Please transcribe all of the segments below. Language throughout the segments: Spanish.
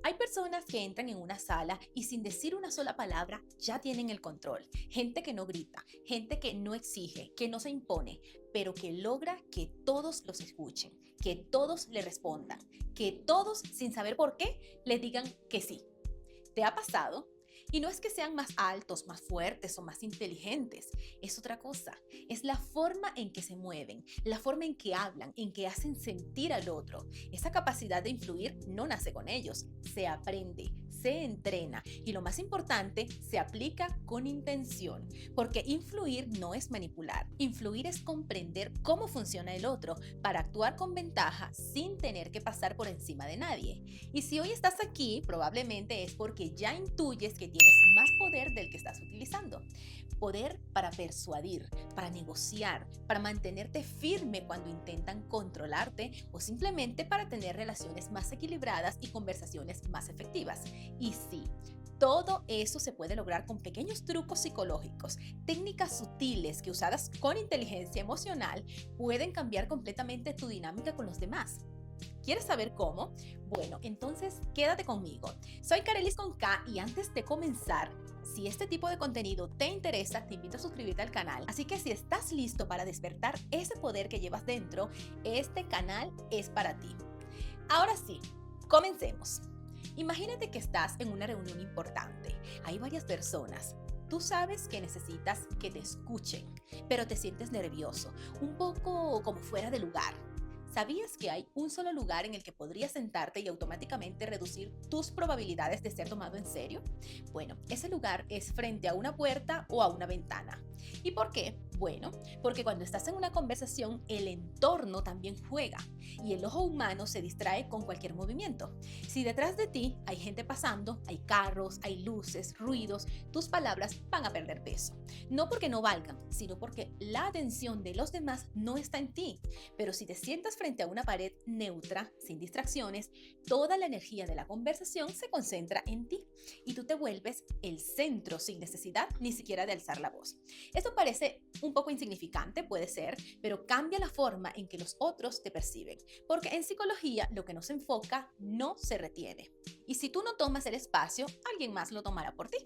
Hay personas que entran en una sala y sin decir una sola palabra ya tienen el control. Gente que no grita, gente que no exige, que no se impone, pero que logra que todos los escuchen, que todos le respondan, que todos, sin saber por qué, le digan que sí. ¿Te ha pasado? Y no es que sean más altos, más fuertes o más inteligentes, es otra cosa. Es la forma en que se mueven, la forma en que hablan, en que hacen sentir al otro. Esa capacidad de influir no nace con ellos, se aprende, se entrena y lo más importante, se aplica con intención. Porque influir no es manipular, influir es comprender cómo funciona el otro para actuar con ventaja sin tener que pasar por encima de nadie. Y si hoy estás aquí, probablemente es porque ya intuyes que tienes más poder del que estás utilizando. Poder para persuadir, para negociar, para mantenerte firme cuando intentan controlarte o simplemente para tener relaciones más equilibradas y conversaciones más efectivas. Y sí, todo eso se puede lograr con pequeños trucos psicológicos, técnicas sutiles que usadas con inteligencia emocional pueden cambiar completamente tu dinámica con los demás. ¿Quieres saber cómo? Bueno, entonces quédate conmigo. Soy Carelis con K y antes de comenzar, si este tipo de contenido te interesa, te invito a suscribirte al canal. Así que si estás listo para despertar ese poder que llevas dentro, este canal es para ti. Ahora sí, comencemos. Imagínate que estás en una reunión importante. Hay varias personas. Tú sabes que necesitas que te escuchen, pero te sientes nervioso, un poco como fuera de lugar. ¿Sabías que hay un solo lugar en el que podrías sentarte y automáticamente reducir tus probabilidades de ser tomado en serio? Bueno, ese lugar es frente a una puerta o a una ventana. ¿Y por qué? Bueno, porque cuando estás en una conversación, el entorno también juega y el ojo humano se distrae con cualquier movimiento. Si detrás de ti hay gente pasando, hay carros, hay luces, ruidos, tus palabras van a perder peso. No porque no valgan, sino porque la atención de los demás no está en ti. Pero si te sientas frente a una pared neutra, sin distracciones, toda la energía de la conversación se concentra en ti y tú te vuelves el centro sin necesidad ni siquiera de alzar la voz. Esto parece un poco insignificante, puede ser, pero cambia la forma en que los otros te perciben, porque en psicología lo que no se enfoca no se retiene. Y si tú no tomas el espacio, alguien más lo tomará por ti.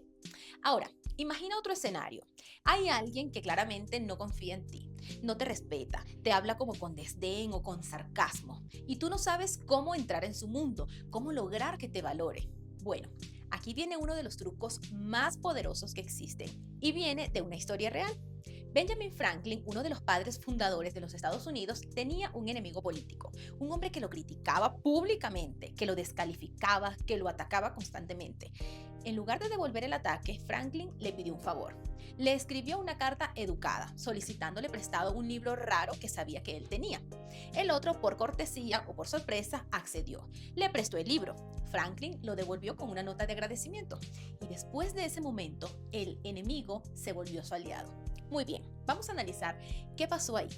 Ahora, imagina otro escenario. Hay alguien que claramente no confía en ti, no te respeta, te habla como con desdén o con sarcasmo, y tú no sabes cómo entrar en su mundo, cómo lograr que te valore. Bueno, aquí viene uno de los trucos más poderosos que existen, y viene de una historia real. Benjamin Franklin, uno de los padres fundadores de los Estados Unidos, tenía un enemigo político, un hombre que lo criticaba públicamente, que lo descalificaba, que lo atacaba constantemente. En lugar de devolver el ataque, Franklin le pidió un favor. Le escribió una carta educada, solicitándole prestado un libro raro que sabía que él tenía. El otro, por cortesía o por sorpresa, accedió. Le prestó el libro. Franklin lo devolvió con una nota de agradecimiento. Y después de ese momento, el enemigo se volvió su aliado. Muy bien, vamos a analizar qué pasó ahí.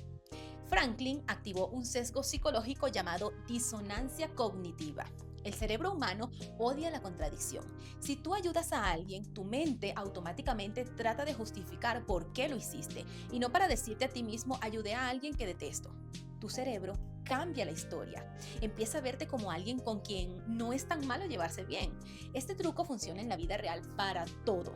Franklin activó un sesgo psicológico llamado disonancia cognitiva. El cerebro humano odia la contradicción. Si tú ayudas a alguien, tu mente automáticamente trata de justificar por qué lo hiciste y no para decirte a ti mismo ayudé a alguien que detesto. Tu cerebro cambia la historia. Empieza a verte como alguien con quien no es tan malo llevarse bien. Este truco funciona en la vida real para todo.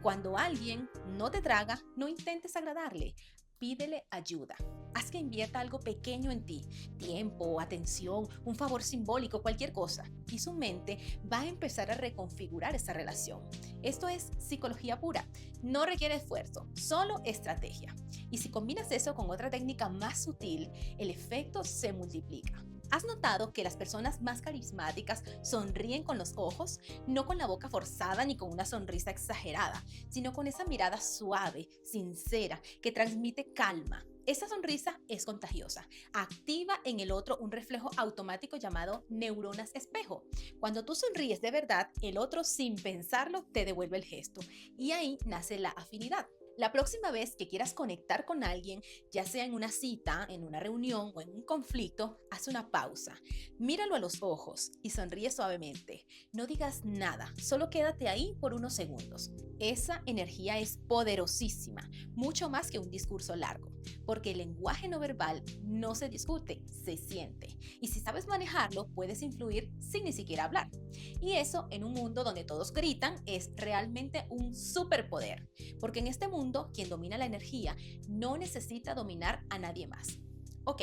Cuando alguien no te traga, no intentes agradarle. Pídele ayuda. Haz que invierta algo pequeño en ti, tiempo, atención, un favor simbólico, cualquier cosa. Y su mente va a empezar a reconfigurar esa relación. Esto es psicología pura. No requiere esfuerzo, solo estrategia. Y si combinas eso con otra técnica más sutil, el efecto se multiplica. ¿Has notado que las personas más carismáticas sonríen con los ojos? No con la boca forzada ni con una sonrisa exagerada, sino con esa mirada suave, sincera, que transmite calma. Esa sonrisa es contagiosa. Activa en el otro un reflejo automático llamado neuronas espejo. Cuando tú sonríes de verdad, el otro sin pensarlo te devuelve el gesto. Y ahí nace la afinidad. La próxima vez que quieras conectar con alguien, ya sea en una cita, en una reunión o en un conflicto, haz una pausa. Míralo a los ojos y sonríe suavemente. No digas nada, solo quédate ahí por unos segundos. Esa energía es poderosísima, mucho más que un discurso largo. porque el lenguaje no verbal no se discute, se siente. Y si sabes manejarlo, puedes influir sin ni siquiera hablar. Y eso en un mundo donde todos gritan es realmente un superpoder, porque en este mundo quien domina la energía no necesita dominar a nadie más. Ok,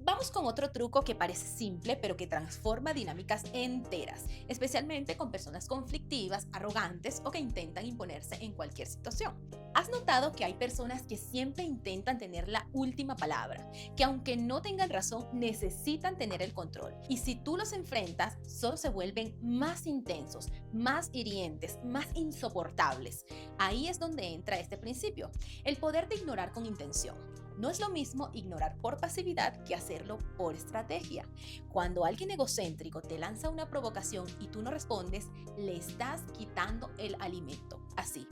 vamos con otro truco que parece simple, pero que transforma dinámicas enteras, especialmente con personas conflictivas, arrogantes o que intentan imponerse en cualquier situación. ¿Has notado que hay personas que siempre intentan tener la última palabra, que aunque no tengan razón, necesitan tener el control? Y si tú los enfrentas, solo se vuelven más intensos, más hirientes, más insoportables. Ahí es donde entra este principio, el poder de ignorar con intención. No es lo mismo ignorar por pasividad que hacerlo por estrategia. Cuando alguien egocéntrico te lanza una provocación y tú no respondes, le estás quitando el alimento. Así.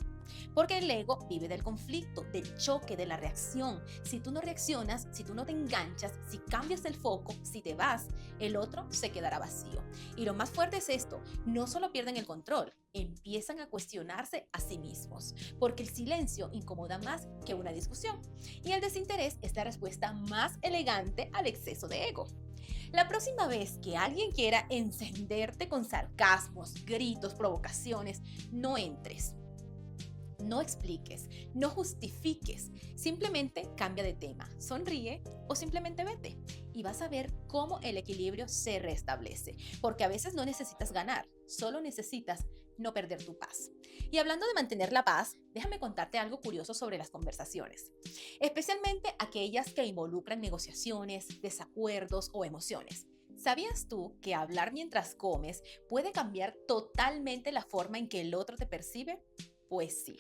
Porque el ego vive del conflicto, del choque, de la reacción. Si tú no reaccionas, si tú no te enganchas, si cambias el foco, si te vas, el otro se quedará vacío. Y lo más fuerte es esto, no solo pierden el control, empiezan a cuestionarse a sí mismos, porque el silencio incomoda más que una discusión. Y el desinterés es la respuesta más elegante al exceso de ego. La próxima vez que alguien quiera encenderte con sarcasmos, gritos, provocaciones, no entres. No expliques, no justifiques, simplemente cambia de tema, sonríe o simplemente vete y vas a ver cómo el equilibrio se restablece, porque a veces no necesitas ganar, solo necesitas no perder tu paz. Y hablando de mantener la paz, déjame contarte algo curioso sobre las conversaciones, especialmente aquellas que involucran negociaciones, desacuerdos o emociones. ¿Sabías tú que hablar mientras comes puede cambiar totalmente la forma en que el otro te percibe? Pues sí.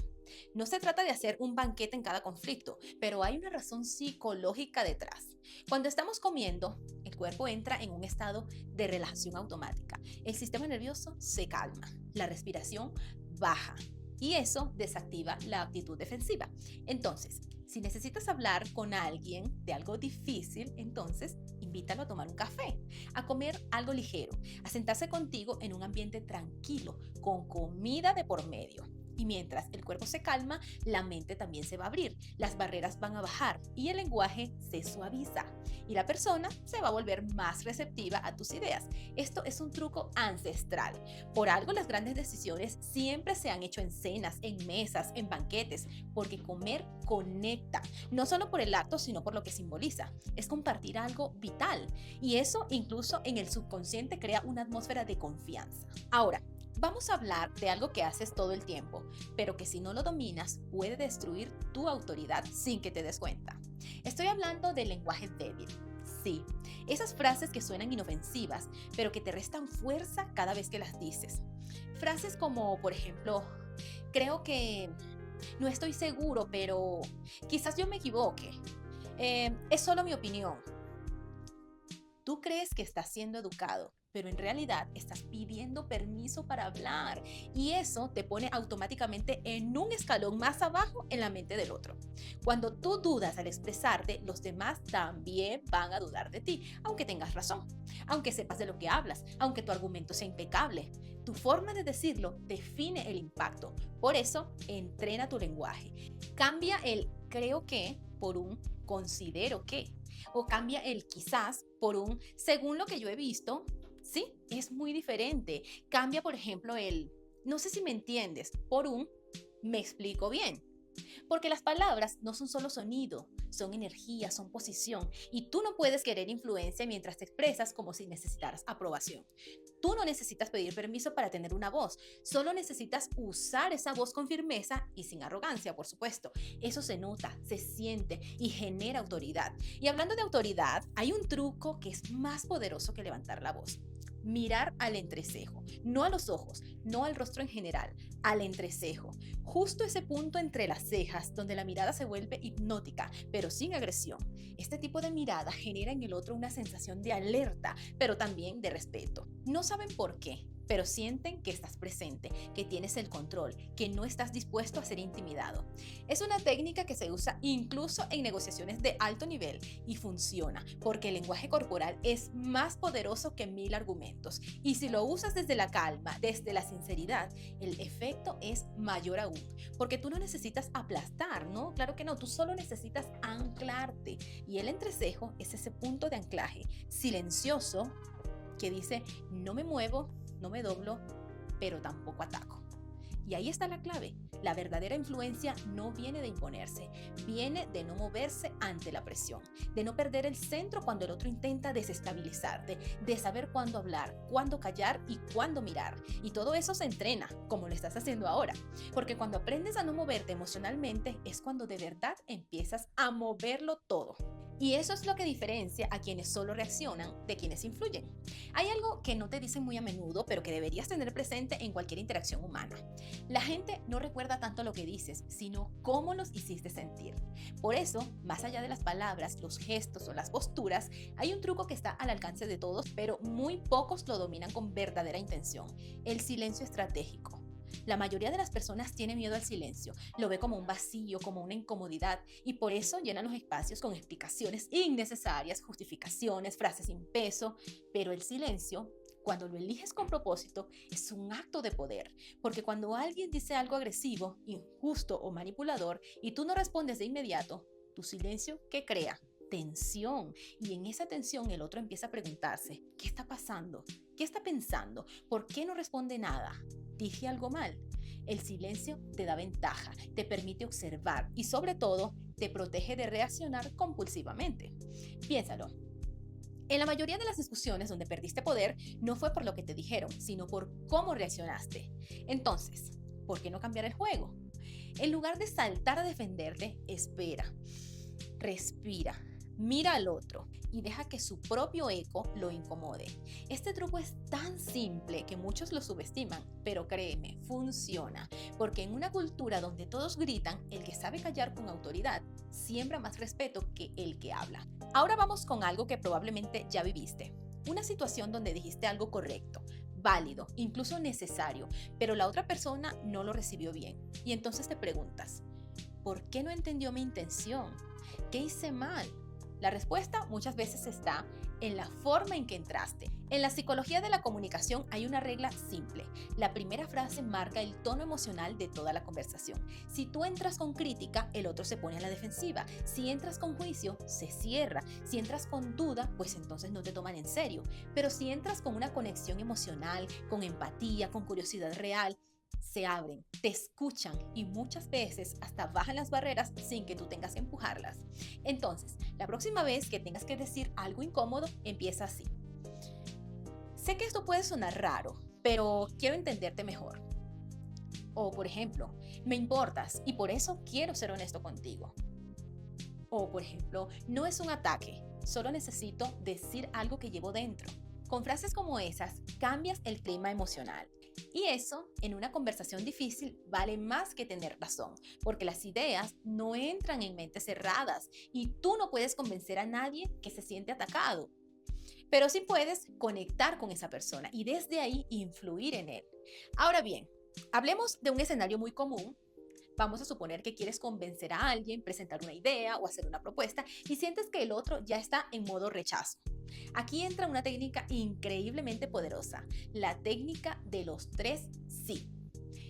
No se trata de hacer un banquete en cada conflicto, pero hay una razón psicológica detrás. Cuando estamos comiendo, el cuerpo entra en un estado de relajación automática. El sistema nervioso se calma, la respiración baja y eso desactiva la actitud defensiva. Entonces, si necesitas hablar con alguien de algo difícil, entonces invítalo a tomar un café, a comer algo ligero, a sentarse contigo en un ambiente tranquilo, con comida de por medio. Y mientras el cuerpo se calma, la mente también se va a abrir, las barreras van a bajar y el lenguaje se suaviza. Y la persona se va a volver más receptiva a tus ideas. Esto es un truco ancestral. Por algo las grandes decisiones siempre se han hecho en cenas, en mesas, en banquetes, porque comer conecta, no solo por el acto, sino por lo que simboliza. Es compartir algo vital y eso incluso en el subconsciente crea una atmósfera de confianza. Ahora, vamos a hablar de algo que haces todo el tiempo, pero que si no lo dominas puede destruir tu autoridad sin que te des cuenta. Estoy hablando del lenguaje débil. Sí, esas frases que suenan inofensivas, pero que te restan fuerza cada vez que las dices. Frases como, por ejemplo, creo que no estoy seguro, pero quizás yo me equivoque. Es solo mi opinión. Tú crees que estás siendo educado, pero en realidad estás pidiendo permiso para hablar y eso te pone automáticamente en un escalón más abajo en la mente del otro. Cuando tú dudas al expresarte, los demás también van a dudar de ti, aunque tengas razón, aunque sepas de lo que hablas, aunque tu argumento sea impecable. Tu forma de decirlo define el impacto. Por eso, entrena tu lenguaje. Cambia el creo que por un considero que. O cambia el quizás por un según lo que yo he visto. Sí, es muy diferente. Cambia, por ejemplo, el no sé si me entiendes por un me explico bien. Porque las palabras no son solo sonido, son energía, son posición. Y tú no puedes querer influencia mientras te expresas como si necesitaras aprobación. Tú no necesitas pedir permiso para tener una voz, solo necesitas usar esa voz con firmeza y sin arrogancia, por supuesto. Eso se nota, se siente y genera autoridad. Y hablando de autoridad, hay un truco que es más poderoso que levantar la voz. Mirar al entrecejo, no a los ojos, no al rostro en general, al entrecejo. Justo ese punto entre las cejas donde la mirada se vuelve hipnótica, pero sin agresión. Este tipo de mirada genera en el otro una sensación de alerta, pero también de respeto. No saben por qué, pero sienten que estás presente, que tienes el control, que no estás dispuesto a ser intimidado. Es una técnica que se usa incluso en negociaciones de alto nivel y funciona porque el lenguaje corporal es más poderoso que 1000 argumentos. Y si lo usas desde la calma, desde la sinceridad, el efecto es mayor aún, porque tú no necesitas aplastar, ¿no? Claro que no, tú solo necesitas anclarte. Y el entrecejo es ese punto de anclaje silencioso que dice: no me muevo, no me doblo, pero tampoco ataco. Y ahí está la clave. La verdadera influencia no viene de imponerse, viene de no moverse ante la presión, de no perder el centro cuando el otro intenta desestabilizarte, de saber cuándo hablar, cuándo callar y cuándo mirar. Y todo eso se entrena, como lo estás haciendo ahora. Porque cuando aprendes a no moverte emocionalmente es cuando de verdad empiezas a moverlo todo. Y eso es lo que diferencia a quienes solo reaccionan de quienes influyen. Hay algo que no te dicen muy a menudo, pero que deberías tener presente en cualquier interacción humana. La gente no recuerda tanto lo que dices, sino cómo los hiciste sentir. Por eso, más allá de las palabras, los gestos o las posturas, hay un truco que está al alcance de todos, pero muy pocos lo dominan con verdadera intención: el silencio estratégico. La mayoría de las personas tiene miedo al silencio, lo ve como un vacío, como una incomodidad, y por eso llenan los espacios con explicaciones innecesarias, justificaciones, frases sin peso. Pero el silencio, cuando lo eliges con propósito, es un acto de poder, porque cuando alguien dice algo agresivo, injusto o manipulador y tú no respondes de inmediato, tu silencio, ¿qué crea? Tensión. Y en esa tensión el otro empieza a preguntarse: ¿qué está pasando? ¿Qué está pensando? ¿Por qué no responde nada? ¿Dije algo mal? El silencio te da ventaja, te permite observar y sobre todo te protege de reaccionar compulsivamente. Piénsalo. En la mayoría de las discusiones donde perdiste poder, no fue por lo que te dijeron, sino por cómo reaccionaste. Entonces, ¿por qué no cambiar el juego? En lugar de saltar a defenderte, espera, respira, mira al otro y deja que su propio eco lo incomode. Este truco es tan simple que muchos lo subestiman, pero créeme, funciona, porque en una cultura donde todos gritan, el que sabe callar con autoridad siembra más respeto que el que habla. Ahora vamos con algo que probablemente ya viviste. Una situación donde dijiste algo correcto, válido, incluso necesario, pero la otra persona no lo recibió bien. Y entonces te preguntas: ¿por qué no entendió mi intención? ¿Qué hice mal? La respuesta muchas veces está en la forma en que entraste. En la psicología de la comunicación hay una regla simple. La primera frase marca el tono emocional de toda la conversación. Si tú entras con crítica, el otro se pone a la defensiva. Si entras con juicio, se cierra. Si entras con duda, pues entonces no te toman en serio. Pero si entras con una conexión emocional, con empatía, con curiosidad real, se abren, te escuchan y muchas veces hasta bajan las barreras sin que tú tengas que empujarlas. Entonces, la próxima vez que tengas que decir algo incómodo, empieza así: sé que esto puede sonar raro, pero quiero entenderte mejor. O, por ejemplo, me importas y por eso quiero ser honesto contigo. O, por ejemplo, no es un ataque, solo necesito decir algo que llevo dentro. Con frases como esas, cambias el clima emocional. Y eso, en una conversación difícil, vale más que tener razón, porque las ideas no entran en mentes cerradas y tú no puedes convencer a nadie que se siente atacado. Pero sí puedes conectar con esa persona y desde ahí influir en él. Ahora bien, hablemos de un escenario muy común. Vamos a suponer que quieres convencer a alguien, presentar una idea o hacer una propuesta y sientes que el otro ya está en modo rechazo. Aquí entra una técnica increíblemente poderosa, la técnica de los 3 sí.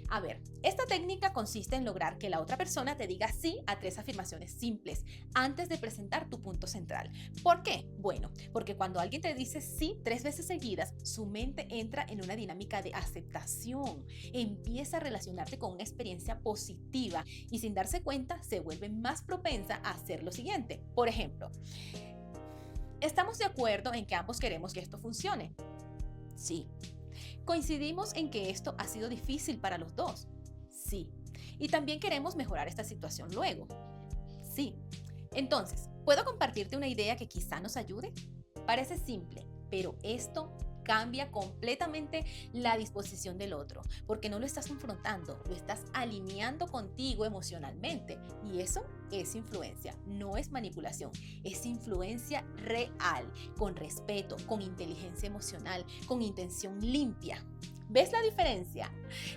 A ver, esta técnica consiste en lograr que la otra persona te diga sí a 3 afirmaciones simples antes de presentar tu punto central. ¿Por qué? Bueno, porque cuando alguien te dice sí 3 veces seguidas, su mente entra en una dinámica de aceptación, empieza a relacionarte con una experiencia positiva y sin darse cuenta se vuelve más propensa a hacer lo siguiente. Por ejemplo, ¿estamos de acuerdo en que ambos queremos que esto funcione? Sí. ¿Coincidimos en que esto ha sido difícil para los dos? Sí. ¿Y también queremos mejorar esta situación luego? Sí. Entonces, ¿puedo compartirte una idea que quizá nos ayude? Parece simple, pero esto cambia completamente la disposición del otro, porque no lo estás confrontando, lo estás alineando contigo emocionalmente. Y eso es influencia, no es manipulación, es influencia real, con respeto, con inteligencia emocional, con intención limpia. ¿Ves la diferencia?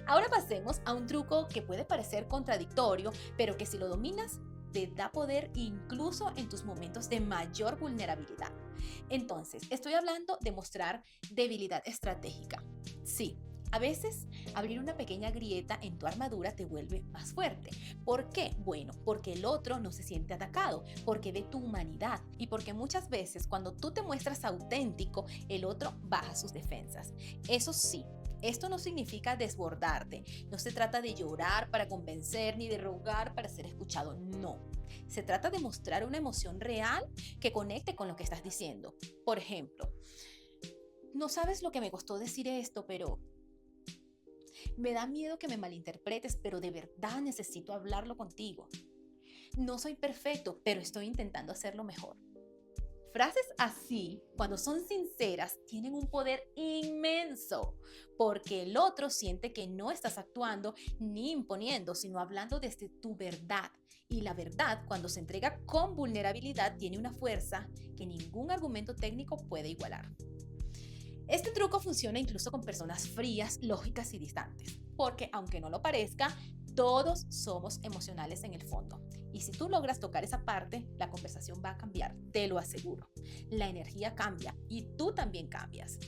Ahora pasemos a un truco que puede parecer contradictorio, pero que si lo dominas, te da poder incluso en tus momentos de mayor vulnerabilidad. Entonces, estoy hablando de mostrar debilidad estratégica. Sí. A veces, abrir una pequeña grieta en tu armadura te vuelve más fuerte. ¿Por qué? Bueno, porque el otro no se siente atacado, porque ve tu humanidad y porque muchas veces cuando tú te muestras auténtico, el otro baja sus defensas. Eso sí. Esto no significa desbordarte, no se trata de llorar para convencer ni de rogar para ser escuchado, no. Se trata de mostrar una emoción real que conecte con lo que estás diciendo. Por ejemplo, no sabes lo que me costó decir esto, pero me da miedo que me malinterpretes, pero de verdad necesito hablarlo contigo. No soy perfecto, pero estoy intentando hacerlo mejor. Frases así, cuando son sinceras, tienen un poder inmenso, porque el otro siente que no estás actuando ni imponiendo, sino hablando desde tu verdad. Y la verdad, cuando se entrega con vulnerabilidad, tiene una fuerza que ningún argumento técnico puede igualar. Este truco funciona incluso con personas frías, lógicas y distantes, porque aunque no lo parezca, todos somos emocionales en el fondo. Y si tú logras tocar esa parte, la conversación va a cambiar, te lo aseguro. La energía cambia y tú también cambias.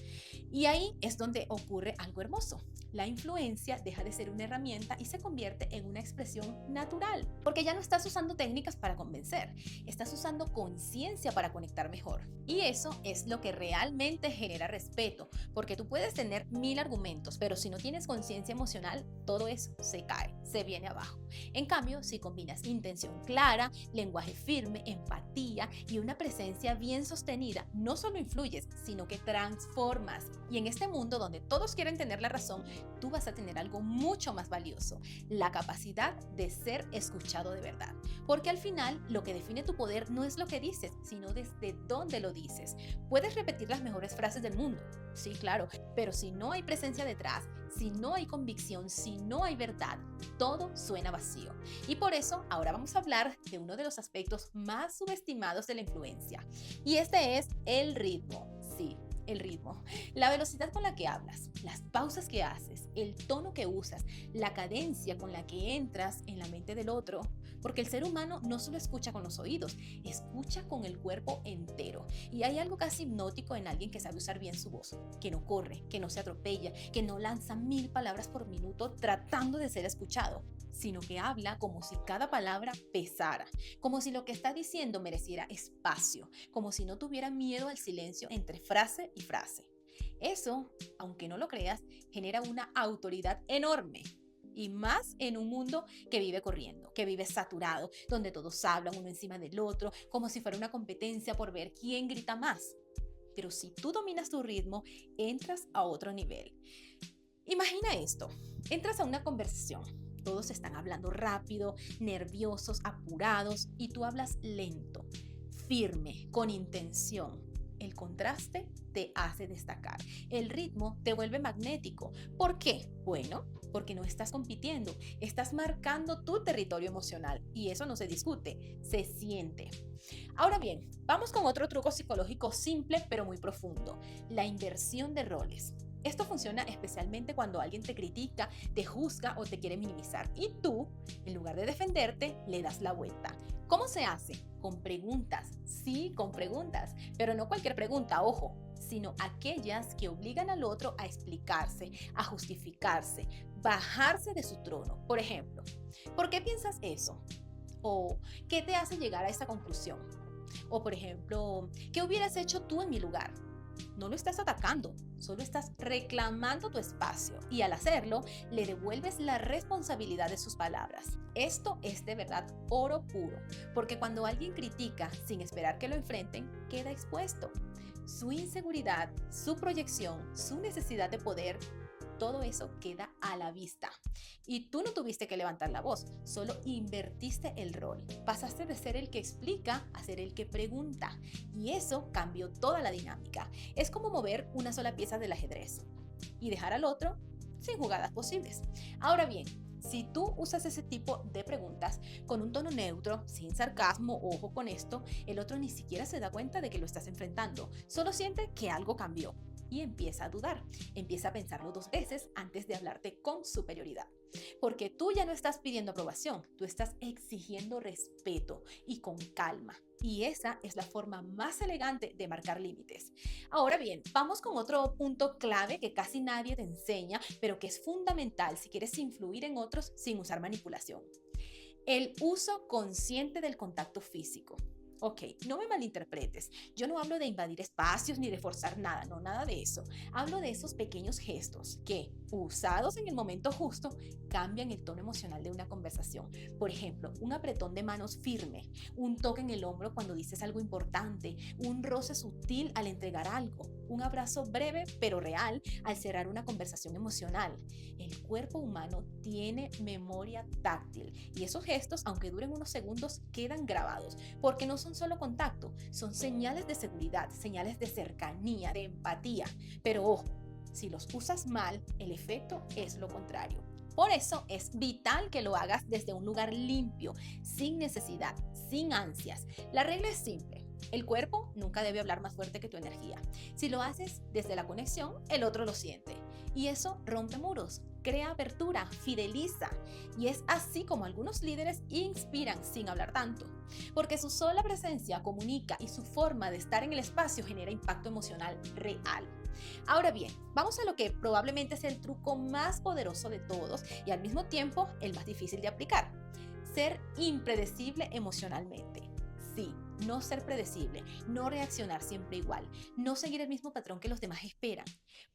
Y ahí es donde ocurre algo hermoso. La influencia deja de ser una herramienta y se convierte en una expresión natural, porque ya no estás usando técnicas para convencer, estás usando conciencia para conectar mejor. Y eso es lo que realmente genera respeto, porque tú puedes tener 1000 argumentos, pero si no tienes conciencia emocional, todo eso se cae, se viene abajo. En cambio, si combinas intención clara, lenguaje firme, empatía y una presencia bien sostenida, no solo influyes, sino que transformas. Y en este mundo donde todos quieren tener la razón, tú vas a tener algo mucho más valioso, la capacidad de ser escuchado de verdad. Porque al final, lo que define tu poder no es lo que dices, sino desde dónde lo dices. Puedes repetir las mejores frases del mundo, sí, claro, pero si no hay presencia detrás, si no hay convicción, si no hay verdad, todo suena vacío. Y por eso ahora vamos a hablar de uno de los aspectos más subestimados de la influencia. Y este es el ritmo. Sí, el ritmo. La velocidad con la que hablas, las pausas que haces, el tono que usas, la cadencia con la que entras en la mente del otro. Porque el ser humano no solo escucha con los oídos, escucha con el cuerpo entero. Y hay algo casi hipnótico en alguien que sabe usar bien su voz, que no corre, que no se atropella, que no lanza 1000 palabras por minuto tratando de ser escuchado, sino que habla como si cada palabra pesara, como si lo que está diciendo mereciera espacio, como si no tuviera miedo al silencio entre frase y frase. Eso, aunque no lo creas, genera una autoridad enorme. Y más en un mundo que vive corriendo, que vive saturado, donde todos hablan uno encima del otro, como si fuera una competencia por ver quién grita más. Pero si tú dominas tu ritmo, entras a otro nivel. Imagina esto, entras a una conversación, todos están hablando rápido, nerviosos, apurados, y tú hablas lento, firme, con intención. El contraste te hace destacar. El ritmo te vuelve magnético. ¿Por qué? Bueno, porque no estás compitiendo, estás marcando tu territorio emocional y eso no se discute, se siente. Ahora bien, vamos con otro truco psicológico simple pero muy profundo, la inversión de roles. Esto funciona especialmente cuando alguien te critica, te juzga o te quiere minimizar y tú, en lugar de defenderte, le das la vuelta. ¿Cómo se hace? Con preguntas, sí, con preguntas, pero no cualquier pregunta, ojo, sino aquellas que obligan al otro a explicarse, a justificarse, bajarse de su trono. Por ejemplo, ¿por qué piensas eso? ¿O qué te hace llegar a esa conclusión? O por ejemplo, ¿qué hubieras hecho tú en mi lugar? No lo estás atacando, solo estás reclamando tu espacio y al hacerlo le devuelves la responsabilidad de sus palabras. Esto es de verdad oro puro, porque cuando alguien critica sin esperar que lo enfrenten, queda expuesto. Su inseguridad, su proyección, su necesidad de poder, todo eso queda a la vista. Y tú no tuviste que levantar la voz, solo invertiste el rol. Pasaste de ser el que explica a ser el que pregunta. Y eso cambió toda la dinámica. Es como mover una sola pieza del ajedrez y dejar al otro sin jugadas posibles. Ahora bien, si tú usas ese tipo de preguntas con un tono neutro, sin sarcasmo, ojo con esto, el otro ni siquiera se da cuenta de que lo estás enfrentando, solo siente que algo cambió. y empieza a dudar. Empieza a pensarlo 2 veces antes de hablarte con superioridad. Porque tú ya no estás pidiendo aprobación, tú estás exigiendo respeto y con calma. Y esa es la forma más elegante de marcar límites. Ahora bien, vamos con otro punto clave que casi nadie te enseña, pero que es fundamental si quieres influir en otros sin usar manipulación. El uso consciente del contacto físico. Ok, no me malinterpretes. Yo no hablo de invadir espacios ni de forzar nada, no, nada de eso. Hablo de esos pequeños gestos que, usados en el momento justo, cambian el tono emocional de una conversación. Por ejemplo, un apretón de manos firme, un toque en el hombro cuando dices algo importante, un roce sutil al entregar algo, un abrazo breve pero real al cerrar una conversación emocional. El cuerpo humano tiene memoria táctil y esos gestos, aunque duren unos segundos, quedan grabados porque no son solo contacto, son señales de seguridad, señales de cercanía, de empatía. Pero ojo, si los usas mal, el efecto es lo contrario. Por eso es vital que lo hagas desde un lugar limpio, sin necesidad, sin ansias. La regla es simple. El cuerpo nunca debe hablar más fuerte que tu energía. Si lo haces desde la conexión, el otro lo siente. Y eso rompe muros, crea apertura, fideliza. Y es así como algunos líderes inspiran sin hablar tanto. Porque su sola presencia comunica y su forma de estar en el espacio genera impacto emocional real. Ahora bien, vamos a lo que probablemente es el truco más poderoso de todos y al mismo tiempo el más difícil de aplicar. Ser impredecible emocionalmente. Sí, no ser predecible, no reaccionar siempre igual, no seguir el mismo patrón que los demás esperan.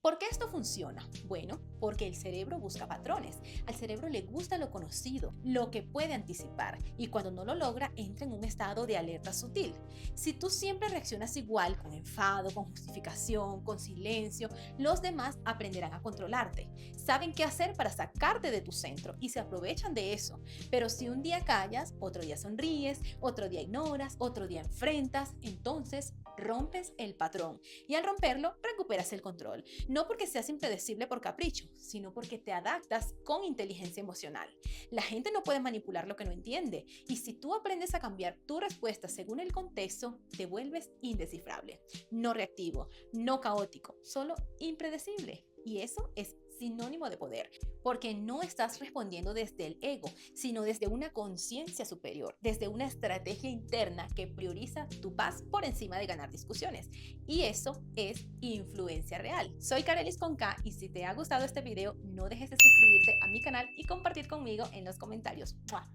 ¿Por qué esto funciona? Bueno, porque el cerebro busca patrones. Al cerebro le gusta lo conocido, lo que puede anticipar, y cuando no lo logra, entra en un estado de alerta sutil. Si tú siempre reaccionas igual, con enfado, con justificación, con silencio, los demás aprenderán a controlarte. Saben qué hacer para sacarte de tu centro y se aprovechan de eso. Pero si un día callas, otro día sonríes, otro día ignoras, otro día enfrentas, entonces rompes el patrón y al romperlo recuperas el control. No porque seas impredecible por capricho, sino porque te adaptas con inteligencia emocional. La gente no puede manipular lo que no entiende y si tú aprendes a cambiar tu respuesta según el contexto, te vuelves indescifrable, no reactivo, no caótico, solo impredecible. Y eso es sinónimo de poder, porque no estás respondiendo desde el ego, sino desde una conciencia superior, desde una estrategia interna que prioriza tu paz por encima de ganar discusiones. Y eso es influencia real. Soy Carelis con K y si te ha gustado este video, no dejes de suscribirte a mi canal y compartir conmigo en los comentarios. ¡Mua!